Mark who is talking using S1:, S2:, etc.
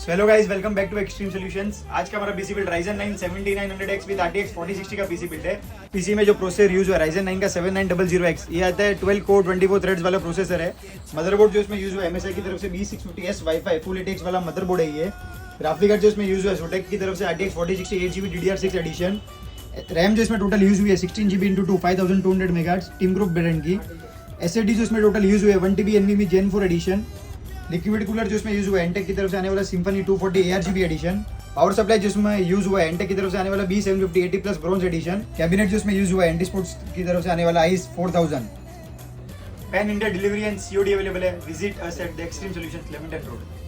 S1: Hello guys, welcome back to extreme solutions. आज का हमारा PC build Ryzen 9 7900X with RTX 4060 का PC build है। पीसी में जो प्रोसेसर यूज हुआ है Ryzen 9 का 7900X, ये आता है 12 कोर 24 थ्रेड्स वाला प्रोसेसर है। मदरबोर्ड जो इसमें यूज हुआ है MSI की तरफ से B650S वाईफाई फुल ATX वाला मदरबोर्ड है ये। ग्राफिक कार्ड जो इसमें यूज हुआ है Zotac की तरफ से RTX 4060 8GB DDR6 addition. RAM जो इसमें टोटल यूज हुई है 16GB × 2 5200 MHz team group brand की। SSD जो इसमें टोटल यूज हुई है 1TB NVMe Gen 4 edition. Liquid cooler जो इसमें यूज हुआ है एंटेक की तरफ से आने वाला Symphony 240 ARGB edition. Power supply जिसमें यूज हुआ है एंटेक की तरफ से आने वाला B750 80+ ब्रॉन्ज एडिशन। कैबिनेट जो इसमें यूज हुआ है एंटी स्पोर्ट्स की तरफ से आने वाला ICE 4000। Pan India delivery and COD available है। Visit us at the extreme solutions limited road.